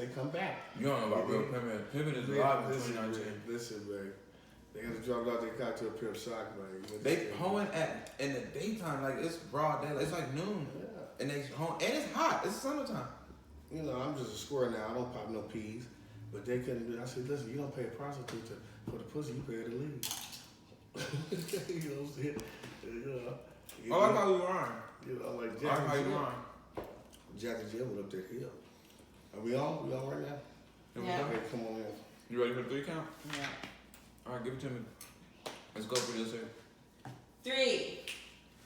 they come back. You don't know about real pimping. Pimping is alive in 2019. Listen, man. They got to drop out their car to a pimp sock, man. They hoeing in the daytime, like it's broad daylight. It's like noon. Yeah. And they home, and it's hot. It's summertime. You know, I'm just a square now. I don't pop no peas. But they couldn't do it. I said, listen, you don't pay a prostitute for the pussy, you pay her to leave. You know what I'm saying? I like how you rhyme. You know, like I like how you rhyme. Jack and Jill went up that hill. Are we on? We on right now? Yeah. Okay, come on in. You ready for the 3 count? Yeah. All right, give it to me. Let's go for this here. 3,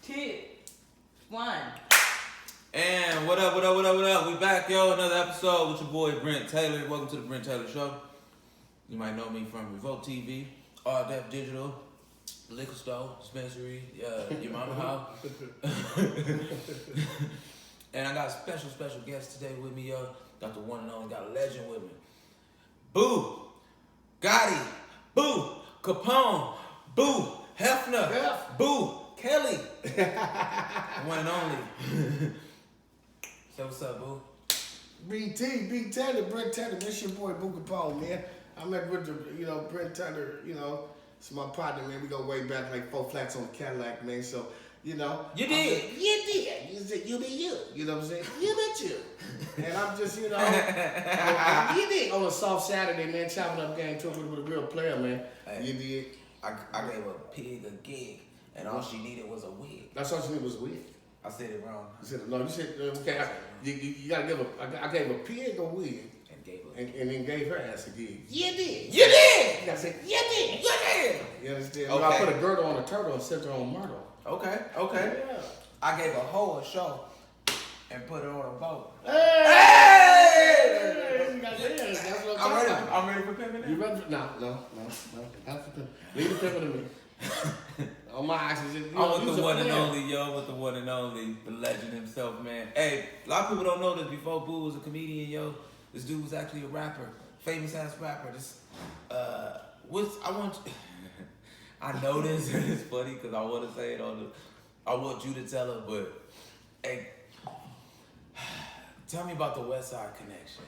2, 1. And what up? We back, yo. Another episode with your boy Brent Taylor. Welcome to the Brent Taylor Show. You might know me from Revolt TV, All Def Digital, Liquor Store, Dispensary, your mama house. And I got a special guest today with me, yo. Got the one and only, got a legend with me. Boo, Gotti, Boo, Kapone, Boo, Hefner, Boo, Kelly. One and only. So what's up, Boo? BT, B Taylor, Brent Taylor, this your boy Boo Kapone, man. I met with Brent Taylor, it's my partner, man. We go way back like 4 flats on the Cadillac, man. So, You did. You did. You said, you be you. You know what I'm saying? You bet you. And I'm just, you did. On a soft Saturday, man, chopping up game to with a real player, man. Hey, you did. I gave a pig a gig, and all she needed was a wig. That's all she needed was a wig. I said it wrong. You said, no, you said, okay, you gotta give I gave a pig a wig. And gave her. And then gave her ass a gig. You did. You did. You gotta say, You did. You did. you understand? Okay. I put a girdle on a turtle and set her on myrtle. Okay. Yeah. I gave a hoe a show and put her on a boat. Hey! That's what I'm talking about. I'm ready for pimping. You ready? No. Not for pimping. Leave the pimping to me. On my oxygen. I'm with the one and only, yo. With the one and only, the legend himself, man. Hey, a lot of people don't know this. Before Boo was a comedian, yo, this dude was actually a rapper, famous ass rapper. I know this, and it's funny because I want to say it I want you to tell her, but hey, tell me about the West Side Connection.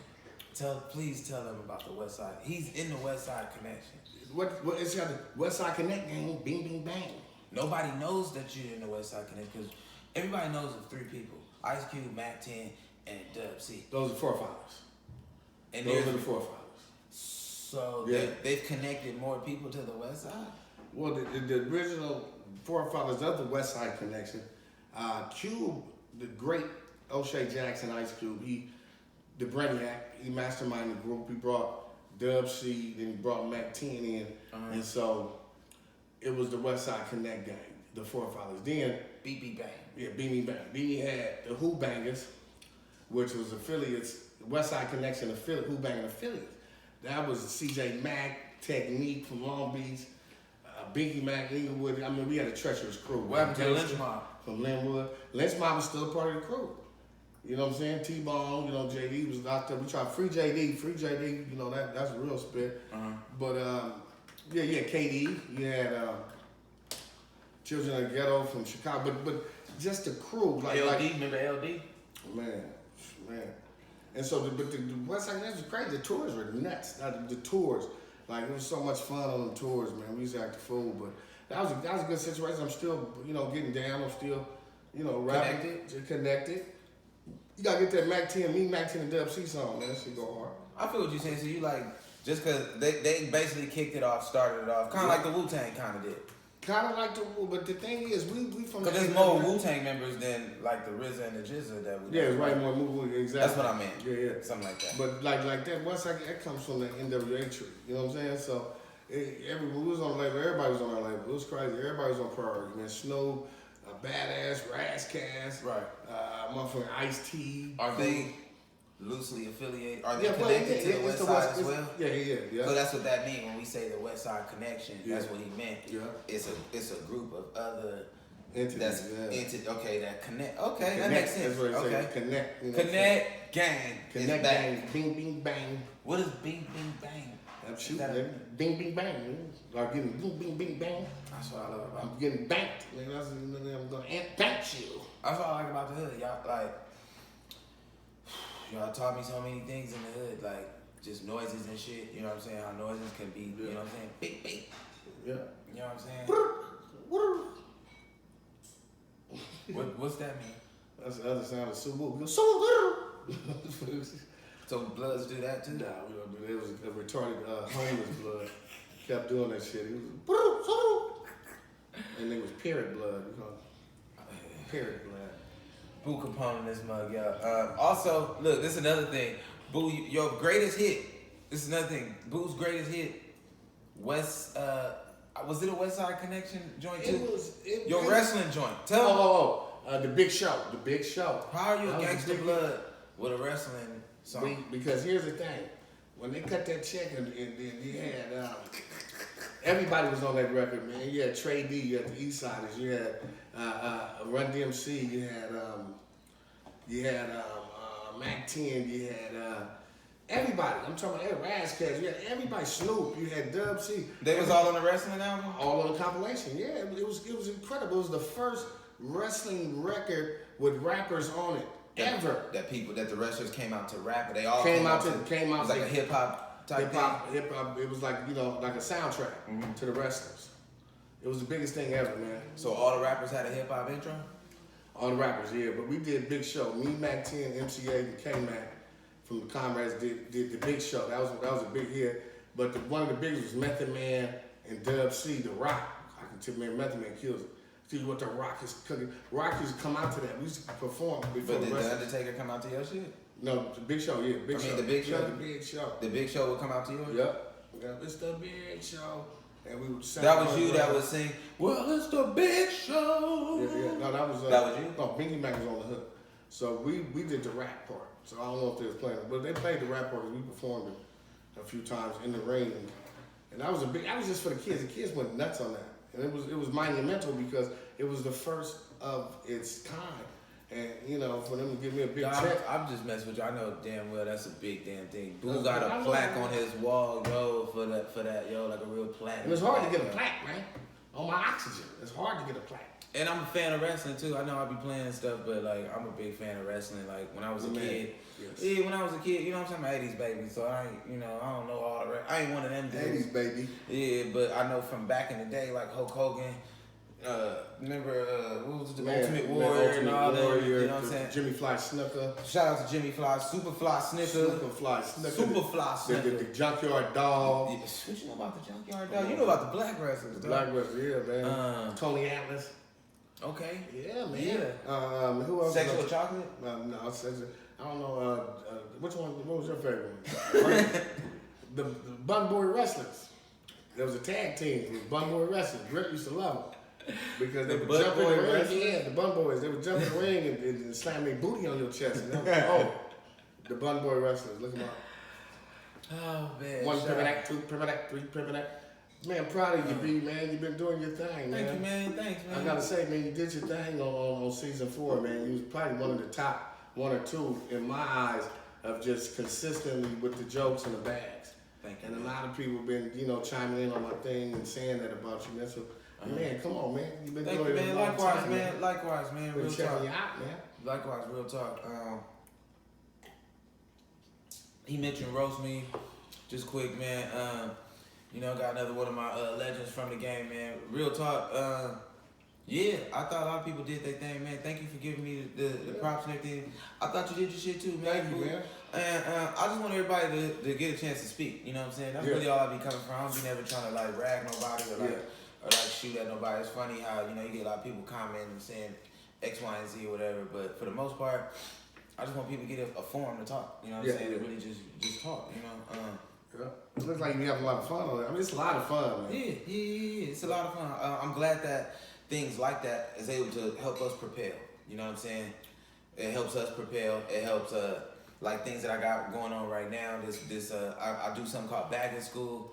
Please tell him about the West Side. He's in the West Side Connection. What it's got the West Side Connect gang, bing, bing, bang. Nobody knows that you're in the West Side Connection because everybody knows of 3 people: Ice Cube, Mac 10, and Dub C. Those are forefathers. And those are the forefathers. So yeah. they've connected more people to the West Side? Well, the original forefathers of the West Side Connection, Cube, the great O'Shea Jackson, Ice Cube, the Brainiac, he masterminded the group. He brought Dub C, then he brought Mac 10 in, and so it was the West Side Connect gang, the forefathers. Then BB Bang. Yeah, Beanie Bang. Beanie had the Who Bangers, which was affiliates, West Side Connection affiliate, Who Banging affiliates. That was CJ Mack, Technique from Long Beach, Binky Mac, Inglewood. I mean, we had a treacherous crew. What happened to Lynch Mob? From Linwood. Lynch Mob was still a part of the crew. You know what I'm saying? T-Bone, JD was out there. We tried free JD, that's a real spit. But, yeah, KD. You had Children of the Ghetto from Chicago. But just the crew. LD, remember LD? Man. And so, the West Side Connection was crazy. The tours were nuts. The tours. Like, it was so much fun on the tours, man. We used to act a fool, but that was a good situation. I'm still, getting down. I'm still, rapping. Connected. You gotta get that Mac 10 and Dub C song, man. That shit go hard. I feel what you're saying. So you just because they basically kicked it off, started it off, kind of like the Wu-Tang kind of did. Kind of like but the thing is, we from because there's more Wu-Tang members than like the RZA and the GZA that we. Yeah, it's right more Wu, exactly. That's what I meant. Yeah, something like that. But like that, West Side, that comes from the NWA tree. You know what I'm saying? So we was on the label. Everybody was on our label. It was crazy. Everybody was on Priority. Man, Snow, Badass, Razzcast, right? Motherfucking Ice-T. Are they loosely affiliated? Are they connected to the West Side as well? Yeah. So that's what that means when we say the West Side Connection. That's what he meant. Yeah. It's a group of other entities. That connect. Okay, that makes sense. That's what it says. Connect. Connect gang. Connect gang. Bing, bing, bang. What is bing, bing, bang? I'm shooting. Bing, bing, bang. Man. Like getting bing, bing, bing, bang. That's what I love about it. I'm getting banked. Man. I'm going to bank you. That's what I like about the hood. Y'all taught me so many things in the hood. Like, just noises and shit. You know what I'm saying? How noises can be, you know what I'm saying? Beep, beep. Yeah. You know what I'm saying? What's that mean? That's the other sound of Subu. Subu. So Bloods do that too? Nah, we don't do that. It was a retarded homeless blood. Kept doing that shit. He was and it was parrot blood. You know, parrot blood. Boo Kapone in this mug, y'all. Also, look, this is another thing. Boo, your greatest hit. This is another thing. Boo's greatest hit. Was it a West Side Connection joint too? Your wrestling joint. Tell me. The Big Show. The Big Show. How are you a gangster blood with a wrestling song? Because here's the thing. When they cut that check and you had everybody was on that record, man. You had Trey D, you had the East Siders, you had Run DMC, you had Mac 10, you had everybody. I'm talking about Razzcast, you had everybody. Snoop, you had Dub C. They was all on the wrestling album? All on the compilation, yeah. It was incredible. It was the first wrestling record with rappers on it ever. That the wrestlers came out to rap, but they all came out. It was like a hip hop type thing. Hip hop. It was like like a soundtrack to the wrestlers. It was the biggest thing ever, man. So all the rappers had a hip hop intro. All the rappers, yeah. But we did Big Show. Me, Mac 10, MCA, and K-Mac from the Comrades did the Big Show. That was a big hit. But one of the biggest was Method Man and Dub C, The Rock. I can tell man, Method Man kills it. See what the Rock is cooking. Rock used to come out to that. We used to perform before But did the The Undertaker come out to your shit? No, the Big Show, yeah. The Big Show? Yeah, the Big Show. The Big Show would come out to yours? Yep. It's the Big Show. And we would sing. That was you that would sing, well, it's the Big Show. Yeah. No, that was you? No, Binky Mac was on the hook. So we did the rap part. So I don't know if they was playing it, but they played the rap part and we performed it a few times in the ring. And that was just for the kids. The kids went nuts on that. And it was monumental because it was the first of its kind. And, for them to give me a big check. I'm just messing with you. I know damn well that's a big damn thing. Boo got a plaque on his wall, yo, for that, yo, like a real plaque. And it's hard to get a plaque, man. On my oxygen. It's hard to get a plaque. And I'm a fan of wrestling too. I know I be playing and stuff, but like I'm a big fan of wrestling. Like when I was a kid, yeah, when I was a kid, you know what I'm talking about, 80s baby. So I ain't, I don't know all the I ain't one of them dudes. 80s baby. Yeah, but I know from back in the day, like Hulk Hogan. Remember what was the Ultimate Warrior and all that? You know what I'm saying? Jimmy Fly Snooker. Shout out to Jimmy Fly, Superfly Snicker. Superfly Snooker. Superfly Snicker. The Junkyard Dog. Yeah, what you know about the Junkyard Dog? You know about the black wrestlers, The black wrestlers, yeah, man. Tony Atlas. Okay. Yeah, man. Yeah. Who else? Sexual Chocolate? No, I don't know. Which one? What was your favorite one? the Bun Boy Wrestlers. There was a tag team. It was Bun Boy Wrestlers. Rick used to love them. Because they would jump in the ring. Yeah, the Bun Boys. They would jump in the ring and slam their booty on your chest. And the Bun Boy Wrestlers. Look them up. Oh, man. 1 Pivot Act, 2 Pivot Act, 3 Pivot Act. Man, proud of you, B, man. You've been doing your thing, man. Thank you, man. Thanks, man. I gotta say, man, you did your thing on season 4, man. You was probably one of the top 1 or 2 in my eyes of just consistently with the jokes and the bags. Thank you. And a lot of people been, chiming in on my thing and saying that about you, man. So, man, come on, man. You've been doing it a long time, man. Likewise, man. Been Real checking talk. you out, man. Likewise, real talk. He mentioned roast me. Just quick, man. Got another one of my legends from the game, man. Real talk. Yeah, I thought a lot of people did their thing, man. Thank you for giving me the props and everything. I thought you did your shit too, man. Thank you, man. And I just want everybody to get a chance to speak. You know what I'm saying? That's really all I be coming from. I don't be never trying to like rag nobody or shoot at nobody. It's funny how you get a lot of people commenting and saying X, Y, and Z or whatever. But for the most part, I just want people to get a forum to talk. You know what I'm saying? To really just talk. It looks like you have a lot of fun on it. I mean, it's a lot of fun, man. Yeah. It's a lot of fun. I'm glad that things like that is able to help us propel. You know what I'm saying? It helps us propel. It helps like things that I got going on right now. I do something called bagging school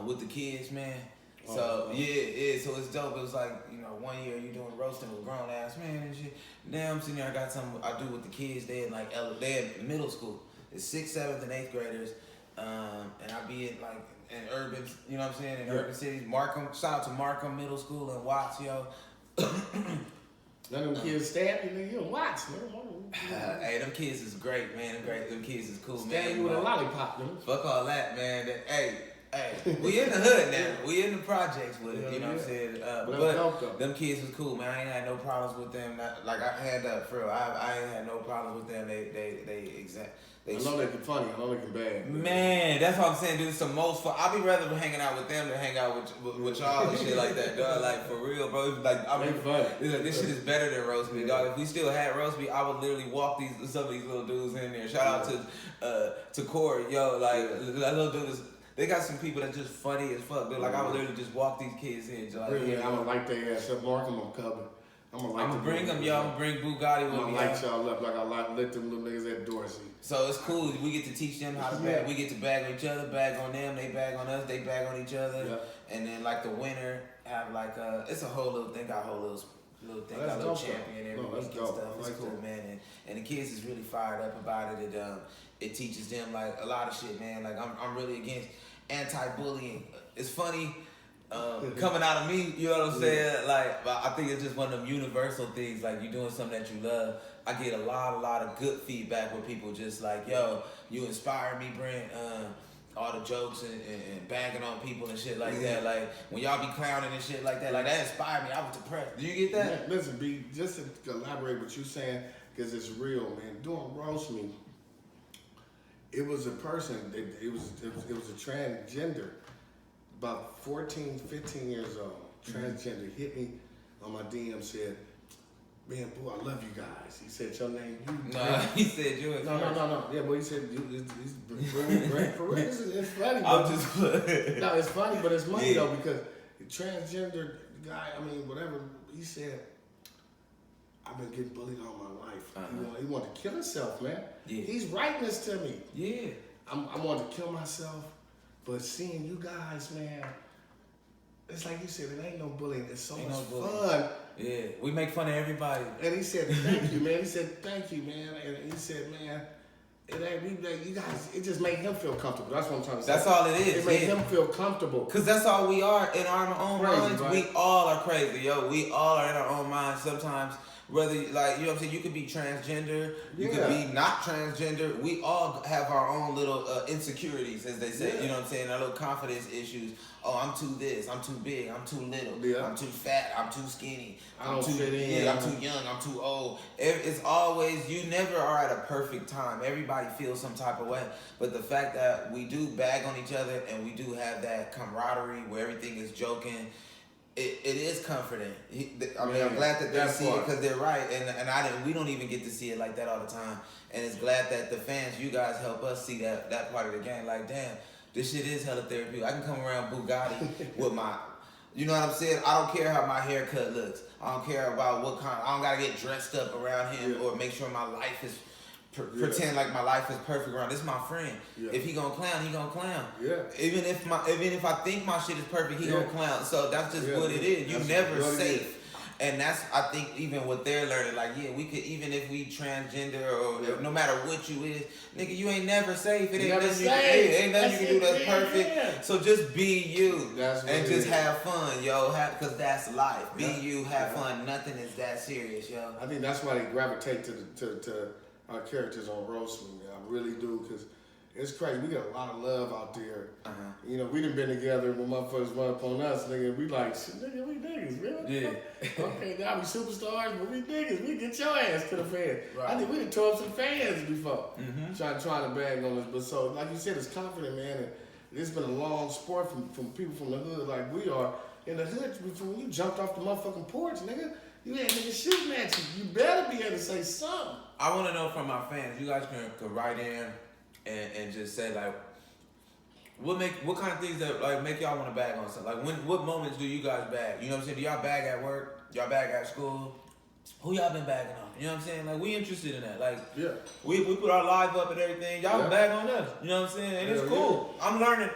with the kids, man. So yeah, so it's dope. It was like 1 year you doing roasting with grown ass man and shit. Now I'm sitting there. I got something I do with the kids. They in middle school. It's 6th, 7th, and 8th graders. And I be in urban, you know what I'm saying, in urban cities. Markham, shout out to Markham Middle School in Watts, yo. None of them kids stab you, nigga. You don't watch, man. Hey, them kids is great, man. Them kids is cool, Stab man. you with a lollipop, man. Fuck all that, man. Hey, we in the hood now. We in the projects with it, you know what I'm saying? But them kids was cool, man. I ain't had no problems with them. Like I had for real. I ain't had no problems with them. I know they can funny. I know they can bad. Man, that's what I'm saying, dude. It's the most fun. I'd be rather hanging out with them than hang out with y'all and shit like that, dog. Like, for real, bro. It's like, I mean, this shit is better than roast beef, dog. If we still had roast beef, I would literally walk some of these little dudes in there. Shout out to Corey, yo. Like, that little dude is. They got some people that's just funny as fuck. Dude. Like, I would literally just walk these kids in. Just like, really, I'm gonna light their ass up. Mark them on cover. I'm gonna bring them, y'all. I'm gonna bring Bugatti with me. I'm gonna light y'all up like I lit them little niggas at Dorsey. So it's cool. We get to teach them how to bag. We get to bag on each other, bag on them. They bag on us. They bag on each other. Yeah. And then like the winner have like it's a whole little thing. Got a whole little thing. Got a little champion every week and stuff. It's cool, man. And the kids is really fired up about it. It teaches them like a lot of shit, man. Like I'm really against anti-bullying. It's funny. Coming out of me, you know what I'm saying? Like, I think it's just one of them universal things. Like, you doing something that you love. I get a lot of good feedback where people just like, yo, you inspire me, Brent. All the jokes and bagging on people and shit like that. Like, when y'all be clowning and shit like that inspired me. I was depressed. Do you get that? Man, listen, B, just to elaborate what you're saying, because it's real, man. Doing roast me, it was a person. It was a transgender. About 14, 15 years old, transgender, hit me on my DM, said, man, boy, I love you guys. He said, your name, you. No, he said you. No. Yeah, but he said, he's great for real. It's funny. I'm just no, it's funny, but it's money, though, because the transgender guy, I mean, whatever, he said, I've been getting bullied all my life. He wanted to kill himself, man. Yeah. He's writing this to me. Yeah. I wanted to kill myself. But seeing you guys, man, it's like you said, it ain't no bullying. It's so much fun. Yeah, we make fun of everybody. And he said, thank you, man. He said, thank you, man. And he said, man, it ain't you guys. It just made him feel comfortable. That's what I'm trying to say. That's all it is. It made him feel comfortable. Cause that's all we are in our own minds. Right? We all are crazy, yo. We all are in our own minds. Sometimes, whether like you know what I'm saying, you could be transgender, you could be not transgender. We all have our own little insecurities, as they say. You know what I'm saying? Our little confidence issues. Oh, I'm too this. I'm too big. I'm too little. Yeah. I'm too fat. I'm too skinny. I'm too fit in. Yeah, I'm too young. I'm too old. It's always, you never are at a perfect time. Everybody feels some type of way. But the fact that we do bag on each other and we do have that camaraderie where everything is joking, it is comforting. I mean, I'm glad that they see it because they're right, and we don't even get to see it like that all the time. And it's glad that the fans, you guys, help us see that part of the game. Like, damn, this shit is hella therapy. I can come around Bugatti with my, you know what I'm saying? I don't care how my haircut looks. I don't care about what kind. I don't gotta get dressed up around him or make sure my life is. Pretend like my life is perfect around. This is my friend. Yeah. If he gonna clown, he gonna clown. Yeah. Even if I think my shit is perfect, he gonna clown. So that's just what it is. You never safe. And that's, I think, even what they're learning. Like, yeah, we could, even if we transgender or no matter what you is, nigga, you ain't never safe. It ain't nothing you can do that's perfect. Yeah. So just be you and just have fun, yo. Because that's life. Be you, have fun. Nothing is that serious, yo. I think that's why they gravitate to our characters on Roast Me. I really do, because it's crazy. We got a lot of love out there. You know, we done been together when motherfuckers run up on us, nigga. We like, shit, nigga, we niggas, really? Yeah. Okay, now we superstars, but we niggas. We get your ass to the fans. Right. I think we done tore up some fans before. Trying to bag on us. But so, like you said, it's confident, man. And it's been a long sport from people from the hood like we are. In the hood, when you jumped off the motherfucking porch, nigga, you had niggas shooting at you. You better be able to say something. I want to know from my fans, you guys can write in and just say, like, what kind of things that like make y'all want to bag on something? Like, what moments do you guys bag? You know what I'm saying? Do y'all bag at work? Y'all bag at school? Who y'all been bagging on? You know what I'm saying? Like, we interested in that. Like, we put our live up and everything. Y'all bag on us. You know what I'm saying? And it's cool. I'm learning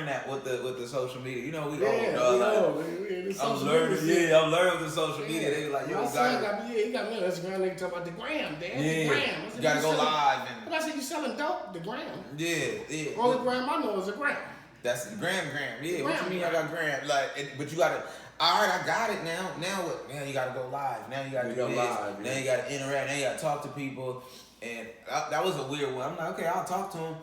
that with the social media. You know, we I'm learning with the social media. They be like, yo, he got me on Instagram. They talk about the gram, damn. Yeah. The gram. You gotta go live. But I said, you selling dope? The gram. Yeah. Only gram I know is a gram. That's gram. Yeah, what you Gram. mean I got gram? Like, but you gotta. All right, I got it now. Now what? Now you gotta go live. Now you gotta do this. Live, Now you gotta interact. Now you gotta talk to people. And that was a weird one. I'm like, okay, I'll talk to them.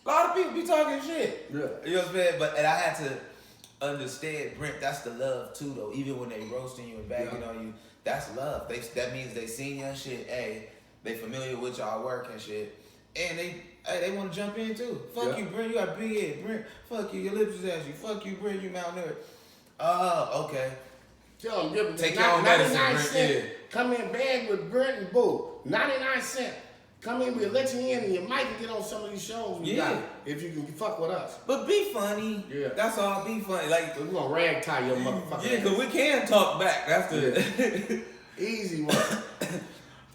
A lot of people be talking shit. Yeah. You know what I'm saying? And I had to understand, Brent, that's the love too, though. Even when they roasting you and bagging on you, that's love. That means they seen your shit. Hey, they familiar with y'all work and shit. And they want to jump in too. Fuck you, Brent. You got big head, Brent. Fuck you. Your lips is ashy. Fuck you, Brent. You malnourished. Okay. Tell them, give them Take your own medicine, 99 Brent. cents. Yeah. Come in bag with Brent and Boo. 99 cents. Come in, we'll let you in, and you might get on some of these shows we got if you can fuck with us. But be funny. Yeah. That's all. Be funny. Like, We're gonna rag tie your motherfucker. yeah, because we can talk back. That's the easy one.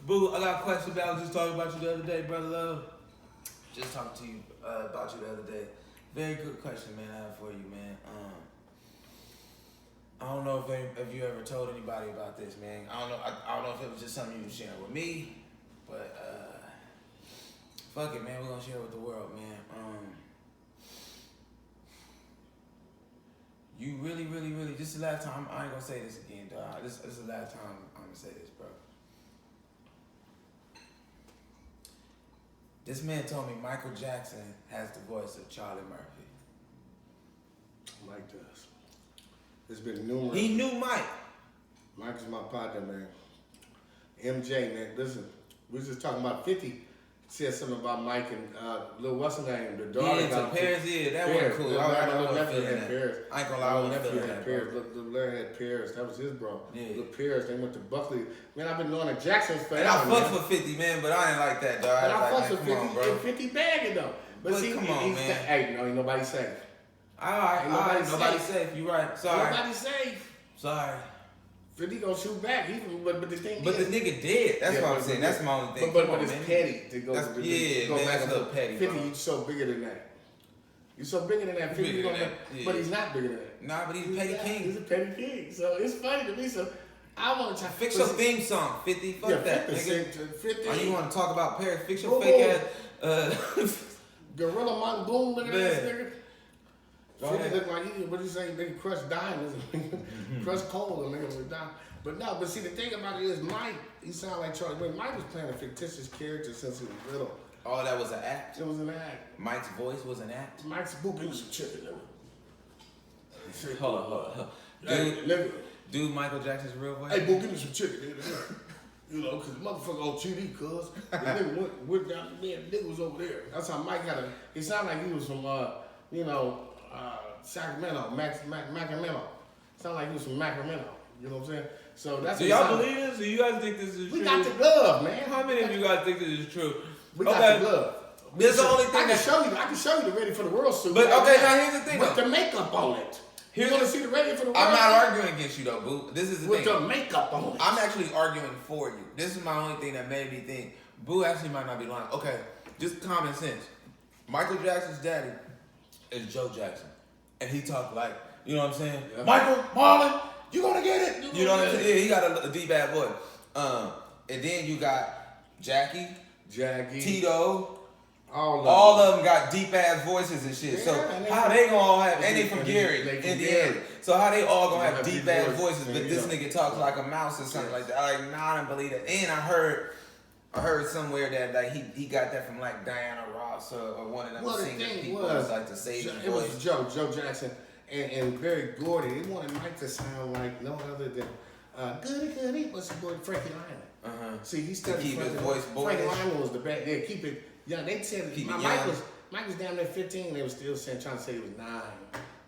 Boo, I got a question about. I was just talking about you the other day, brother love. Just talking to you about you the other day. Very good question, man. I have for you, man. I don't know if you ever told anybody about this, man. I don't know if it was just something you were sharing with me, but fuck it, man. We're gonna share it with the world, man. You really, this is the last time. I ain't gonna say this again, dog. This is the last time I'm gonna say this, bro. This man told me Michael Jackson has the voice of Charlie Murphy. Mike does. There's been numerous. He knew Mike. Mike is my partner, man. MJ, man. Listen, we was just talking about 50. Said something about Mike and Lil what's her name? The daughter Yeah, got to Paris, that wasn't cool. Little nephew had Paris. I ain't gonna lie, I Little wasn't nephew feeling had that, Paris. bro. Little Larry had Paris. That was his bro. Yeah. Little Paris. They went to Buckley. Man, I've been knowing the Jacksons forever. And I fucked man. for 50, man, but I ain't like that, dog. But I was fucked like, for man, 50 come on, bro. and 50 bagging though. But see, come on, man. Hey, no, ain't nobody safe. All right, nobody's safe. You right. Sorry. Nobody's safe. Sorry. 50 gonna shoot back. But the thing But is, the nigga dead. That's what I'm but- saying. That's my only thing. But Come on, it's man. petty to go. That's- to yeah, go man, back that's and a little forth. petty, 50, bro. you're so bigger than that. You're so bigger than that. 50, Bigger you than gonna, that, yeah. but he's not bigger than that. Nah, but he's a petty king. He's a petty king. So it's funny to me. So I want to try. Fix your theme song, 50. Fuck that, 50 nigga. cent, 50. Oh, you want to talk about Paris? Fix your Boom, fake boom. ass. Gorilla Mongoon, look at this Man. nigga. Go 50 ahead. look like he, what you say, nigga crush diamonds, crush coal, and nigga was down. But no, but see the thing about it is Mike, he sound like Charlie. When Mike was playing a fictitious character since he was little. Oh, that was an act. It was an act. Mike's voice was an act. Mike's booking was some chicken. Hold on. Hey, nigga. Dude, Michael Jackson's real voice. Hey, boo, give me some chicken. Nigga. You know, because motherfucker on TV, cuz. The nigga went down there, the nigga was over there. That's how Mike had a, he sounded like he was from, Sacramento, Macramento. Sounded like he was from Macramento. You know what I'm saying? So that's Do what y'all sound- believe this? Do you guys think this is We true? got the glove, man. How many of you guys think this is true? We got the glove. This the only thing I that- can show you the Ready for the World suit. But right okay, now here's the thing with though. the makeup on it. You Here's want to the- see the Ready for the World? I'm not suit? arguing against you though, boo. This is the With thing. the makeup on it. I'm actually arguing for you. This is my only thing that made me think. Boo actually might not be lying. Okay, just common sense. Michael Jackson's daddy is Joe Jackson, and he talked like, you know what I'm saying? Yeah. Michael, Marlon, you gonna get it? You know what I'm saying? Yeah, he got a deep bad voice. And then you got Jackie, Tito. All of them got deep ass voices and shit. Yeah, So and how they gonna all have? And they from and Gary, they from Indiana. Gary. So how they all gonna They have have deep deep ass voices, voices? But you this know. nigga talks like a mouse or something like that. Like, nah, I don't believe that. And I heard somewhere that like he got that from like Diana Ross or one of them Well, the singers thing people was, was like to save his it was voice. Joe Jackson, and Barry Gordy. They wanted Mike to sound like no other than goody. What's the boy Frankie Lymon? See, he studied keep his Frankie- voice Frankie boyish. Lymon was the best. Yeah, keep it. Yeah, they said Keep it Mike young. was down there 15. They was still trying to say he was 9.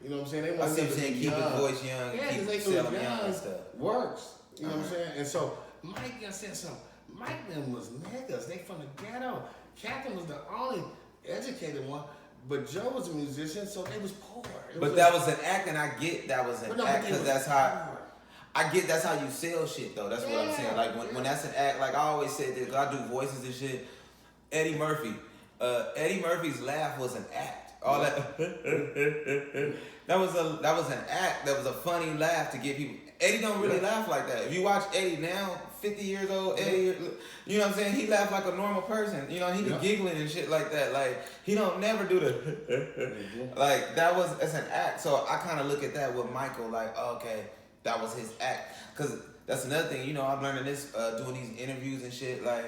You know what I'm saying? They I wanted see him him to saying be keep his young. voice young, Yeah, keep because they selling knew young and young stuff. works. You know what I'm saying? And so Mike, I said something. Mike them was niggas. They from the ghetto. Captain was the only educated one, but Joe was a musician, so they was poor. But that was an act, and I get that was an But no, act but they because was that's how. poor. I get that's how you sell shit though. That's what I'm saying. Like when that's an act, like I always said this, 'cause I do voices and shit. Eddie Murphy's laugh was an act. all that. that was an act. That was a funny laugh to get people. Eddie don't really laugh like that. If you watch Eddie now, 50 years old, Eddie, you know what I'm saying? He laugh like a normal person. You know, he be giggling and shit like that. Like, he don't never do the, like, it's an act. So I kind of look at that with Michael, like, oh, okay, that was his act. Because that's another thing, you know, I'm learning this, doing these interviews and shit, like,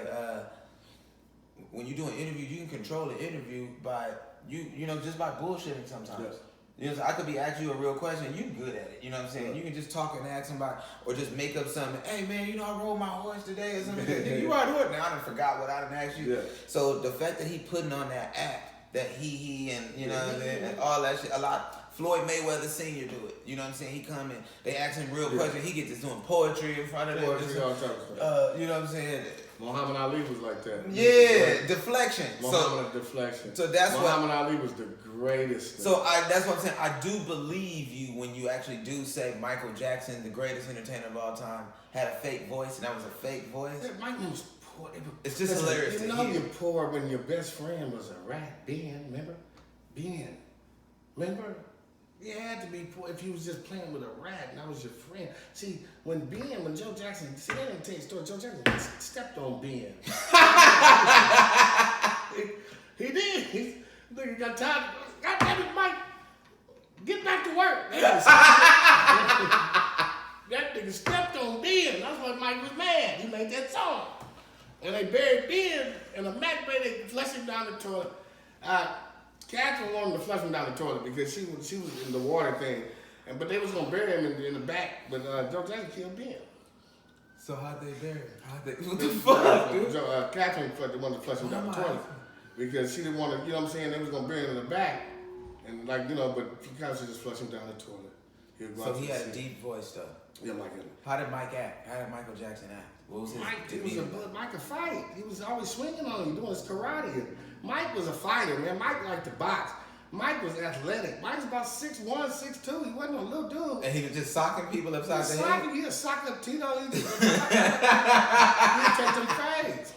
when you do an interview, you can control the interview by, you know, just by bullshitting sometimes. Yes. You know, I could be asking you a real question, you good at it. You know what I'm saying? You can just talk and ask somebody, or just make up something. Hey man, you know, I rode my horse today or something. You ride horse? Now I done forgot what I done asked you. Yeah. So the fact that he putting on that act, that he and you know and all that shit, a lot. Floyd Mayweather Sr. do it. You know what I'm saying? He come in, they ask him real questions. He gets to doing poetry in front of them. Poetry, all types of stuff. You know what I'm saying? Muhammad Ali was like that. Yeah, deflection. Deflection. So that's Muhammad Ali was the greatest. So that's what I'm saying. I do believe you when you actually do say Michael Jackson, the greatest entertainer of all time, had a fake voice, and that was a fake voice. Yeah, Michael was poor. It's just hilarious. You know you're poor when your best friend was a rat. Ben, remember? Ben, remember? You had to be poor if you was just playing with a rat and that was your friend. See, when Joe Jackson, see, that didn't tell you a story. Joe Jackson stepped on Ben. he did. He got tired. God damn it, Mike. Get back to work. That nigga stepped on Ben. That's why Mike was mad. He made that song. And they buried Ben in a Mac bay. They flushed him down the toilet. Catherine wanted to flush him down the toilet because she was in the water thing, but they was gonna bury him in the back. But Joe Jackson killed Ben. So how'd they bury him? What the fuck, dude? Catherine wanted to flush him down the toilet because she didn't want to. You know what I'm saying? They was gonna bury him in the back, and like you know, but Catherine just flushed him down the toilet. So he had a deep voice though. Yeah, Mike. How did Mike act? How did Michael Jackson act? What was his? Mike could fight. He was always swinging on him, doing his karate. Mike was a fighter, man. Mike liked to box. Mike was athletic. Mike was about 6'1", 6'2". He wasn't a little dude. And he was just socking people upside the head? He was socking up Tito. He'd take them fades.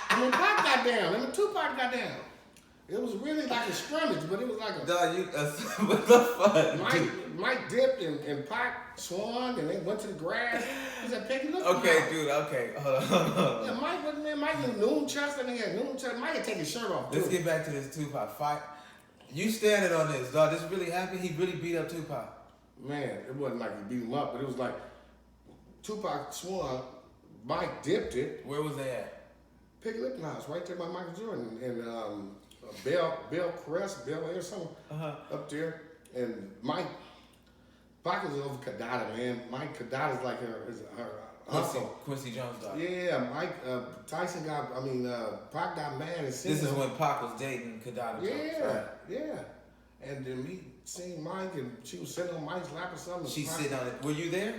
And when Pac got down, and when Tupac got down, it was really like a scrimmage, but it was like a... Dog, what the fuck? Mike dipped and Pac swung and they went to the grass. He said, "Peggy, look." Okay, dude, okay. Hold on. Yeah, Mike wasn't there. Mike knew noon chest and he had noon chest. Mike had taken his shirt off, too. Let's get back to this Tupac fight. You standing on this, dog. This really happened? He really beat up Tupac. Man, it wasn't like he beat him up, but it was like Tupac swung, Mike dipped it. Where was they at? Peggy Lipton House, right there by Michael Jordan. And Bell Crest, Bell Air, something up there. And Pac was over Kadada, man. Mike Kadada's like her uncle. Quincy Jones died. Yeah, Pac got mad and seen This is when Pac was dating Kadada Jones, right? Yeah. And then we seen Mike and she was sitting on Mike's lap or something. She's sitting on it. Were you there?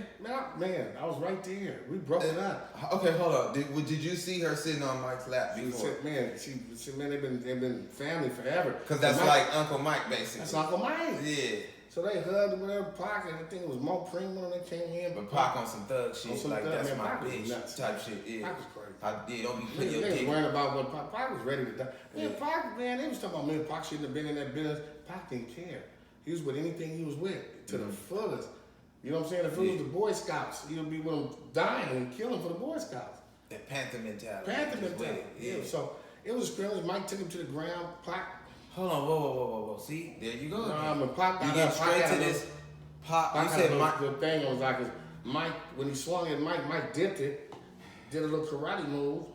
Man, I was right there. We broke it up. Okay, hold on. Did you see her sitting on Mike's lap before? They've been family forever. Because that's like Uncle Mike, basically. That's Uncle Mike. Yeah. So they hugged whatever Pac, and I think it was Mo Primo when they came in. But Pac on some thug shit, like that's man, my bitch type shit. Yeah. Pac was crazy. Don't be putting your dick. They was worrying about what Pac was ready to die. Yeah, Pac, man, they was talking about me. Pac shouldn't have been in that business. Pac didn't care. He was with anything he was with to the fullest. You know what I'm saying? If it was the Boy Scouts, he would be with them dying and killing for the Boy Scouts. That Panther mentality. Yeah. So it was a scrimmage. Mike took him to the ground. Pac. Hold on, whoa. See, there you go. Pac got you get straight to this. Pac, you said Mike. The thing was like, Mike, when he swung at Mike dipped it, did a little karate move,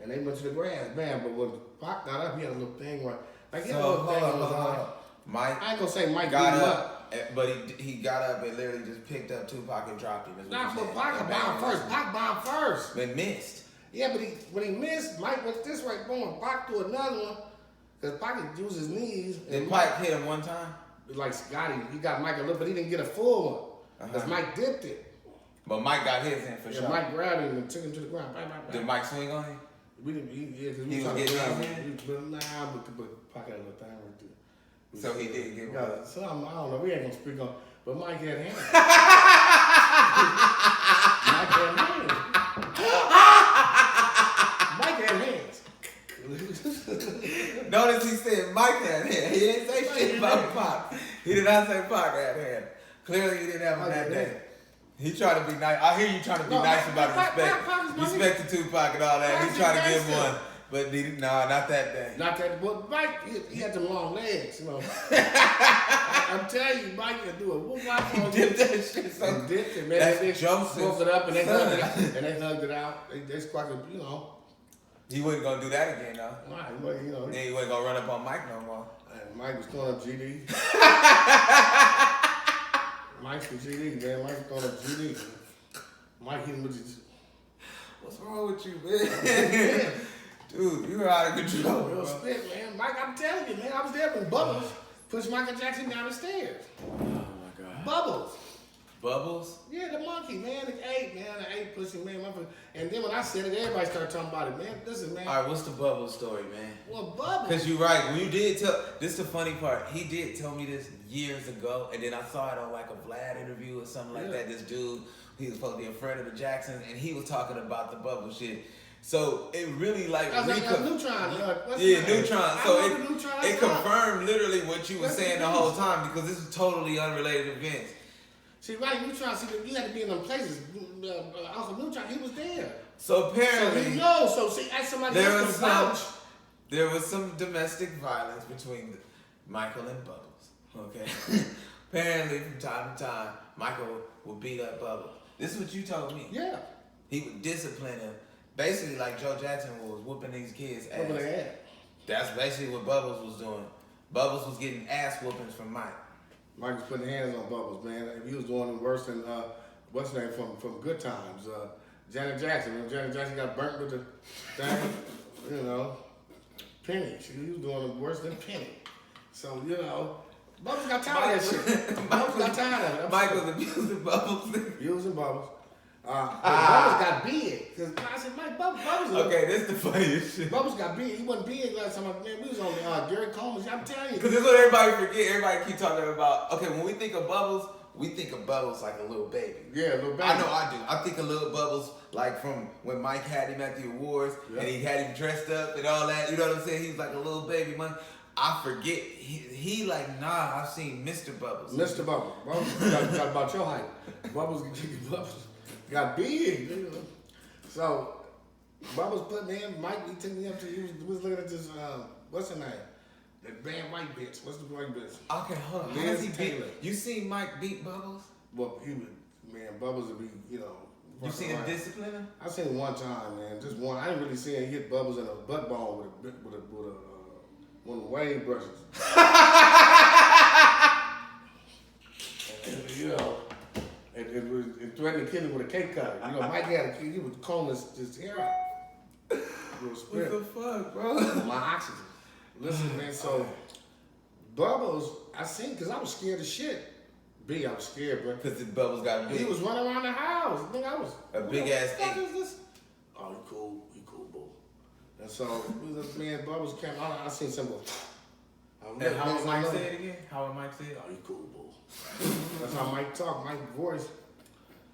and they went to the grass. Man, but when Pac got up, he had a little thing where, like, hold on. Mike, I ain't gonna say Mike got up, but he got up and literally just picked up Tupac and dropped him. Nah, but Pac bombed first. Pac bombed first. But missed. Yeah, but when he missed, Mike went this way, boom, Pac threw another one, because Pac used his knees. Did Mike hit him one time? Like Scotty, he got Mike a little, but he didn't get a full one, because Mike dipped it. But Mike got his in for sure. Mike grabbed him and took him to the ground. Did Mike swing on him? We didn't. Because he was getting his in. But Pac had a little thing right there. So he did get one. So I don't know. We ain't gonna speak on. But Mike had hands. Mike had hands. Notice he said Mike had hair. He didn't say shit about Pac. He did not say Pac had hair. Clearly he didn't have him that day. He tried to be nice. I hear you trying to be nice about respect. Respect to Tupac and all that. He tried to give one. But nah, not that day. Not that. But Mike, he had them long legs, you know. I'm telling you, Mike could do a whoop wop on Dipped that shit so. and dipped it, man. That's They Joseph. broke it up and they hugged it out. And they hugged it out. They squawked, you know. He wasn't gonna do that again, though. Right, well, you know. Then he wasn't gonna run up on Mike no more. And Mike was throwing up GD. Mike from GD, man. Mike was throwing up GD. Mike hit him with his. What's wrong with you, man? Dude, you were out of control, Real bro. spit, man. Mike, I'm telling you, man. I was there when Bubbles pushed Michael Jackson down the stairs. Oh my God. Bubbles. Bubbles? Yeah, the monkey, man. The ape, man. The ape pussy, man. And then when I said it, everybody started talking about it, man. Listen, man. All right, what's the Bubbles story, man? Well, Bubbles. Because you're right. When you did tell, this is the funny part. He did tell me this years ago, and then I saw it on like a Vlad interview or something like that. This dude, he was supposed to be a friend of the Jacksons, and he was talking about the Bubbles shit. So it really like Neutron. Neutron. So Neutron. it confirmed literally what you were saying the whole time, because this is totally unrelated events. See, right, Neutron, you had to be in them places. Uncle Neutron, he was there. So apparently, So he knows. So see, as somebody else can vouch. There was some domestic violence between Michael and Bubbles. Okay. Apparently, from time to time, Michael would beat up Bubbles. This is what you told me. Yeah. He would discipline him. Basically, like Joe Jackson was whooping these kids' ass. Whooping their ass. That's basically what Bubbles was doing. Bubbles was getting ass whoopings from Mike. Mike was putting hands on Bubbles, man. He was doing it worse than what's his name from Good Times, Janet Jackson. When Janet Jackson got burnt with the thing, you know, Penny. He was doing it worse than Penny. So you know, Bubbles got tired of that shit. Bubbles got tired of it. Mike was abusing Bubbles. Using Bubbles. Bubbles got big. Cause I said, Mike, Bubbles. Okay, this is the funniest shit. Bubbles got big. He wasn't big last time. Man, we was on Gary Coleman. I'm telling you. Because this is what everybody forget. Everybody keep talking about. Okay, when we think of Bubbles, we think of Bubbles like a little baby. Yeah, little baby. I know I do. I think of little Bubbles like from when Mike had him at the awards and he had him dressed up and all that. You know what I'm saying? He was like a little baby. I forget. He like, nah, I've seen Mr. Bubbles. Mr. Bubbles. Bubbles got about your height. Bubbles got big. You know? So, Bubbles put me in. Mike, he took me up to, he was looking at this, what's her name? That bad white bitch. What's the white bitch? Okay, hold on. How does he beat? You seen Mike beat Bubbles? Well, he would, man, Bubbles would be, you know. You seen him discipline him? I seen him one time, man. Just one. I didn't really see him hit Bubbles in a butt ball with one of the wave brushes. And, you know, it threatened to kill him with a cake cutter. You know, Mike had he was combing his hair out. What the fuck, bro? My oxygen. Listen, man, so Bubbles, I seen, because I was scared of shit. I was scared, bro. Because the Bubbles got big. He was running around the house. I think I was. A big ass What is this? Oh, you cool, boo. And so, man, Bubbles came out. I seen some. And how would Mike say it again? How would Mike say it? Oh, you cool, boo. That's how Mike talked, Mike's voice.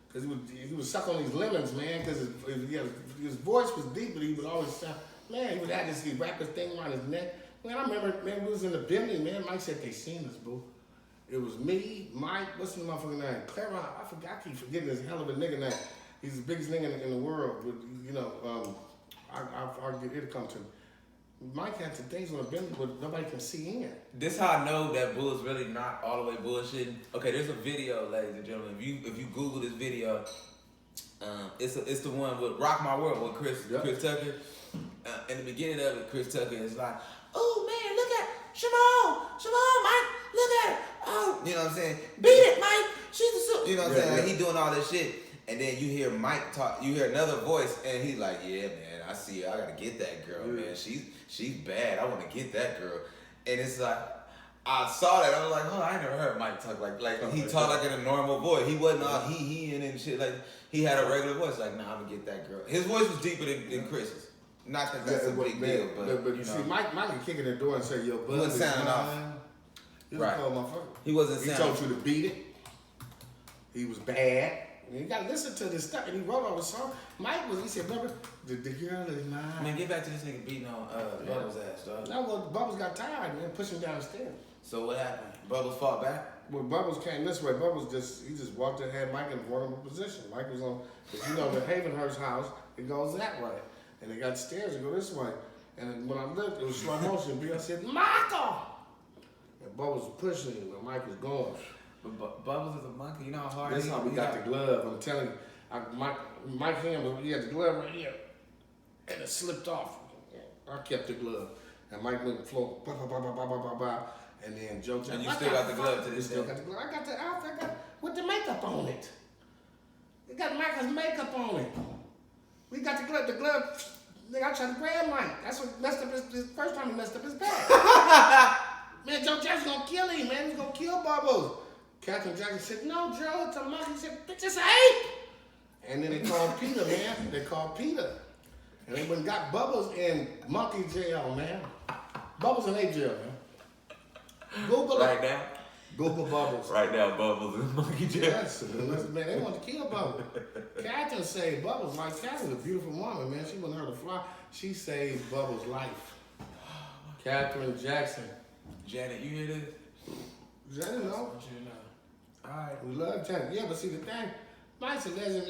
Because he would suck on these lemons, man, because his voice was deep, but he would always sound, man, he would have this rapper thing around his neck. Man, I remember, man, we was in the building, man, Mike said, they seen us, boo. It was me, Mike, what's the motherfucking name? Clarence, I keep forgetting this hell of a nigga name. He's the biggest nigga in the world, but, you know, I'll get it to come to me. Mike had some things on the building, but nobody can see in. This how I know that Bull's really not all the way bullshitting. Okay, there's a video, ladies and gentlemen. If you Google this video, it's the one with Rock My World with Chris Tucker. In the beginning of it, Chris Tucker is like, "Oh man, look at Shimon, Mike, look at her. Oh, you know what I'm saying? Beat it, Mike. She's the super." You know what I'm saying? Like, he doing all this shit, and then you hear Mike talk. You hear another voice, and he's like, "Yeah, man, I see her. I gotta get that girl, man. She's bad. I want to get that girl." And it's like, I saw that. I was like, "Oh, I ain't never heard Mike talk like he talked like in a normal voice. He wasn't all he and shit. Like he had a regular voice. Like, nah, I'm gonna get that girl." His voice was deeper than Chris's. Not that that's a big deal, but you know. See, Mike could kick in the door and say, "Yo, bud, he wasn't sounding off. He was a cold motherfucker. He wasn't He sounding. told you to beat it. He was bad. And you gotta listen to this stuff. And he wrote all the song. He said, remember, the girl is mine. Man, get back to this nigga beating on Bubbles' ass, dog. No, well, Bubbles got tired, man, pushing down the stairs. So what happened? Bubbles fought back? Well, Bubbles came this way. Bubbles just walked in, had Mike in a vulnerable position. Mike was on, because you know, the Havenhurst house, it goes that way. And they got stairs that go this way. And when I looked, it was slow motion. I said, Michael! And Bubbles was pushing him, and Mike was going. But Bubbles is a monkey. You know how hard That's how we got the glove. I'm telling you, Mike hand, he had the glove right here, and it slipped off. I kept the glove, and Mike went to the floor, bah, bah, bah, bah, bah, bah, bah, bah. And then Joe. And you still got the glove to this day. Still got the glove. I got the outfit. I got with the makeup on it. It got Michael's makeup on it. We got the glove. The glove. Nigga, I tried to grab Mike. That's what messed up his first time. He messed up his back. Man, Joe Jackson gonna kill him. Man, he's gonna kill Bubbles. Captain Jackson said, "No, Joe, it's a monkey." He said, "Bitch, it's an ape." And then they called Peter, man. They called Peter, and they went and got Bubbles in monkey jail, man. Bubbles in ape jail, man. Google right it. now. Google Bubbles. Right now, Bubbles in monkey jail. Yes, man, they want to kill Bubbles. Catherine saved Bubbles' life. Catherine's a beautiful woman, man. She wanted her to fly. She saved Bubbles' life. Catherine Jackson. Janet, you hear this? Janet, no. I want you to know. All right. We love Janet. Yeah, but see, the thing, Mike's a legend.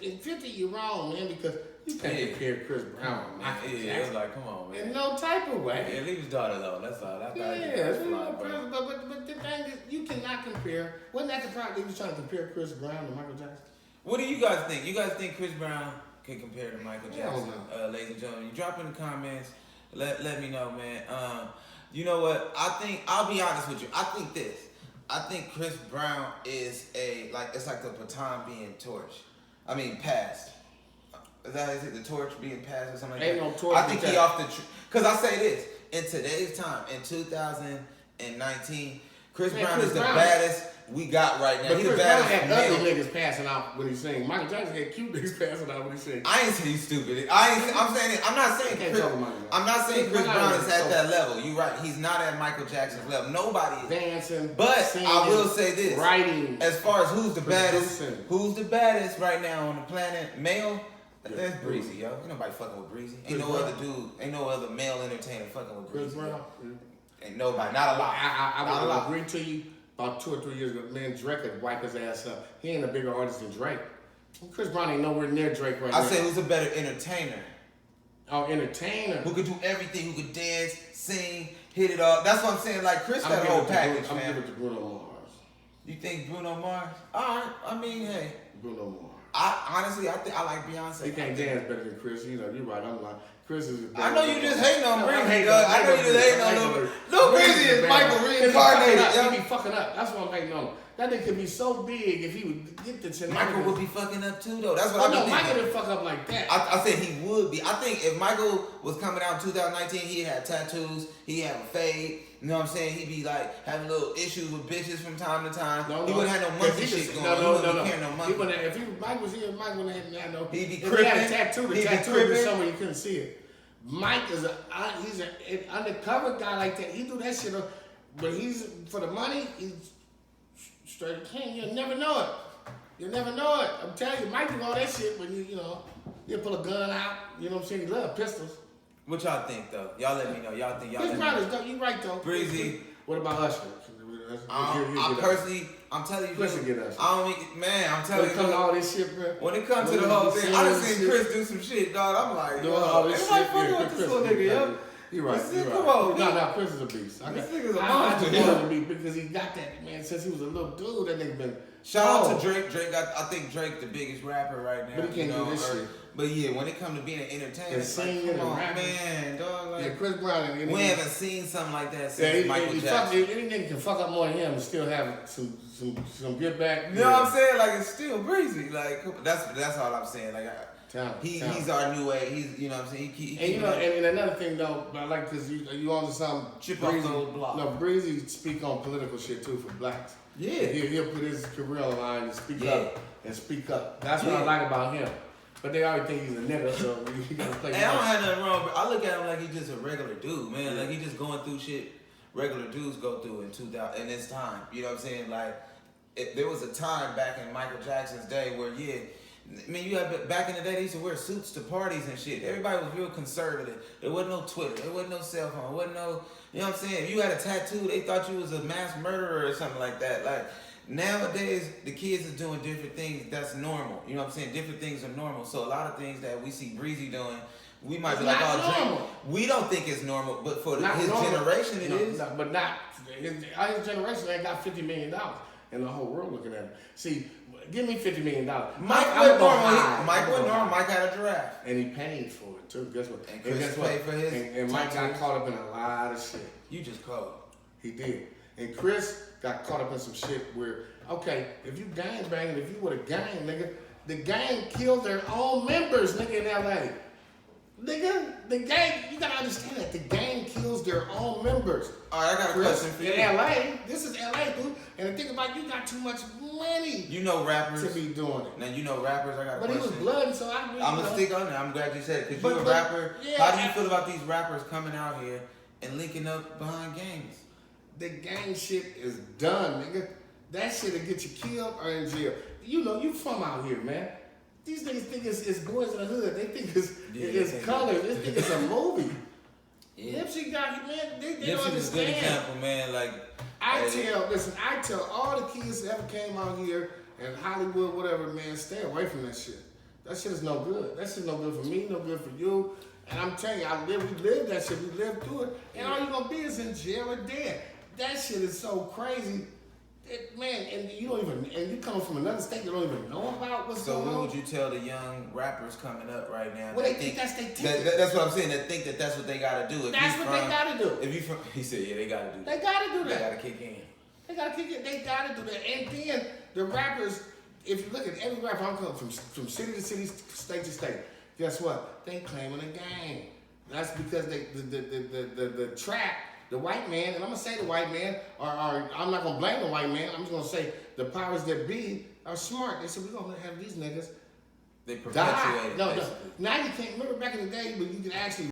In 50, you're wrong, man, because you can't compare Chris Brown with Michael Yeah, Jackson. it's like, come on, man. In no type of way. Yeah, leave his daughter alone. That's all. That's But the thing is, you cannot compare. Wasn't that the problem? He was trying to compare Chris Brown to Michael Jackson? What do you guys think? You guys think Chris Brown can compare to Michael Yeah, I Jackson? don't Ladies and gentlemen, you drop in the comments. Let me know, man. You know what? I think, I'll be honest with you. I think this. I think Chris Brown is it's like the baton being passed. Is that is it, the torch being passed or something like Ain't that? no torch. I think he off the because I say this, in today's time, in 2019, Chris Brown is the baddest we got right now. But He's Chris the Brown baddest had male. ugly niggas passing out when he sing. Michael Jackson had cute niggas passing out when he sing. I ain't saying he's stupid. I'm saying it. I'm not saying Can't Chris, talk about it. I'm not saying Chris Chris Brown Brown is is at so- that level. You're right. He's not at Michael Jackson's level. Nobody is. Dancing, But singing, I will say this: writing. as far as who's the Producing. baddest right now on the planet, male. That's Yeah. Breezy, yo. Ain't nobody fucking with Breezy. Chris Brown. Ain't no other male entertainer fucking with Chris Breezy. Brown. Ain't nobody. Not a lot. I Not a would lot. agree to you about 2 or 3 years ago. Man, Drake could wipe his ass up. He ain't a bigger artist than Drake. Chris Brown ain't nowhere near Drake right now. I say who's a better entertainer? Oh, entertainer. Who could do everything? Who could dance, sing, hit it all? That's what I'm saying. Like Chris got a whole package, I'm man. giving it to Bruno Mars. You think Bruno Mars? All right. I mean, hey. Bruno Mars. I think I like Beyonce. He can't dance better than Chris. You know, you're right. I'm like, Chris is. I know you just hating on No, Breezy, I'm hating dog. on- I know you just hating on Lil Lil Breezy is better. Michael He reincarnated. fucking up. yo. He be fucking up. That's what I'm hating on. That nigga could be so big if he would get the chin. Michael would be fucking up too, though. That's what Oh I no, be Michael thinking. didn't fuck up like that. I said he would be. I think if Michael was coming out in 2019, he had tattoos, he had a fade. You know what I'm saying? He'd be like having little issues with bitches from time to time. He wouldn't have no monkey shit going on. He wouldn't be carrying no monkey. He wouldn't have, if Mike was here, Mike wouldn't have had no. He'd be if he had a crippin'. tattoo, the He'd be tattoo would be crippin'. somewhere you couldn't see it. Mike is he's an undercover guy like that. He do that shit, but he's for the money. He's straight king. You'll never know it. You'll never know it. I'm telling you, Mike do all that shit when he'll pull a gun out. You know what I'm saying? He love pistols. What y'all think though? Y'all let me know. Y'all think y'all Chris let Brown me is know. dope. You right though. Breezy. What about Usher? I personally, I'm telling you, Chris will get us. I don't, man, I'm When telling it comes to you. all this shit, bro. When it comes to the whole thing, I done seen Chris do some shit, dog. I'm like, Doing all yo, this everybody shit. fucking Yeah, with this Chris little is nigga, yo. You right. This You nigga, right. come on, No, man. Chris is a beast. This nigga's a I monster, just yo. wanted to be because he got that man since he was a little dude. That nigga been. Shout out to Drake. I think Drake the biggest rapper right now. But he can't do this shit. But yeah, when it comes to being an entertainer, And it's like, singing come and on, rapping. man, dog. Like, Yeah, Chris Brown. And we haven't seen something like that since yeah, Michael any Jackson. nigga can fuck up more than him and still have some get back. You know what I'm saying? Like it's still breezy. Like that's all I'm saying. Like he's our new age. He's you know what I'm saying. And you know, and another thing though, I like because you on to something. Chip off the old block. No, Breezy speak on political shit too for blacks. Yeah. He'll put his career on the line and speak up and speak up. That's what I like about him. But they always think he's a nigga, so you gotta play. And I don't have nothing wrong, but I look at him like he's just a regular dude, man. Like he just going through shit regular dudes go through in this time. You know what I'm saying? Like there was a time back in Michael Jackson's day where, I mean, you had back in the day they used to wear suits to parties and shit. Everybody was real conservative. There wasn't no Twitter. There wasn't no cell phone. There wasn't no, you know what I'm saying? If you had a tattoo, they thought you was a mass murderer or something like that. Like nowadays, the kids are doing different things. That's normal. You know what I'm saying? Different things are normal. So a lot of things that we see Breezy doing, we might It's be like, not oh, normal. we don't think it's normal, but for Not his normal. generation, it is. No, but not his generation ain't got $50 million and the whole world looking at him. See, give me $50 million. Mike wasn't normal. Mike wasn't normal. Mike had a giraffe. And he paid for it too. Guess what? And Chris guess what? paid for his And Mike got tattoos. caught up in a lot of shit. You just called. He did. And Chris got caught up in some shit where, okay, if you gang banging, if you with a gang, nigga, the gang killed their own members, nigga, in LA. Nigga, the gang, you gotta understand that. The gang kills their own members. All right, I got a question for you. In LA, this is LA, dude. And the thing about you got too much money You know rappers. to be doing it. Now you know rappers. I got a But he question. was blood, so I really I'm gonna stick on it. I'm glad you said it because But- you're a but- rapper. yeah, How do you feel about these rappers coming out here and linking up behind gangs? The gang shit is done, nigga. That shit'll get you killed or in jail. You know, you from out here, man. These niggas think it's boys in the hood. They think it's colors. They think it's a movie. Yeah. Nipsey got, man, they don't Nipsey was a good understand. example, man. Like I tell all the kids that ever came out here in Hollywood, whatever, man, stay away from that shit. That shit is no good. That shit's no good for me, no good for you. And I'm telling you, we lived that shit. We lived through it. And all you gonna be is in jail or dead. That shit is so crazy. Man, and you don't even, and you coming from another state you don't even know about what's So going what on. would you tell the young rappers coming up right now? Well, they think that's their ticket. That's what I'm saying. They think that that's what they gotta do. If That's you what they from- gotta do. If you from, he said, yeah, they gotta do that. They gotta do They that. gotta kick in. They gotta kick it. They gotta do that. And then the rappers, if you look at every rapper, I'm coming from city to city, state to state. Guess what? They claiming a gang. That's because the trap, the white man, and I'm gonna say the white man, or I'm not gonna blame the white man. I'm just gonna say the powers that be are smart. They said we're gonna have these niggas They die. perpetuate it. No. basically. Now you can't remember back in the day when you could actually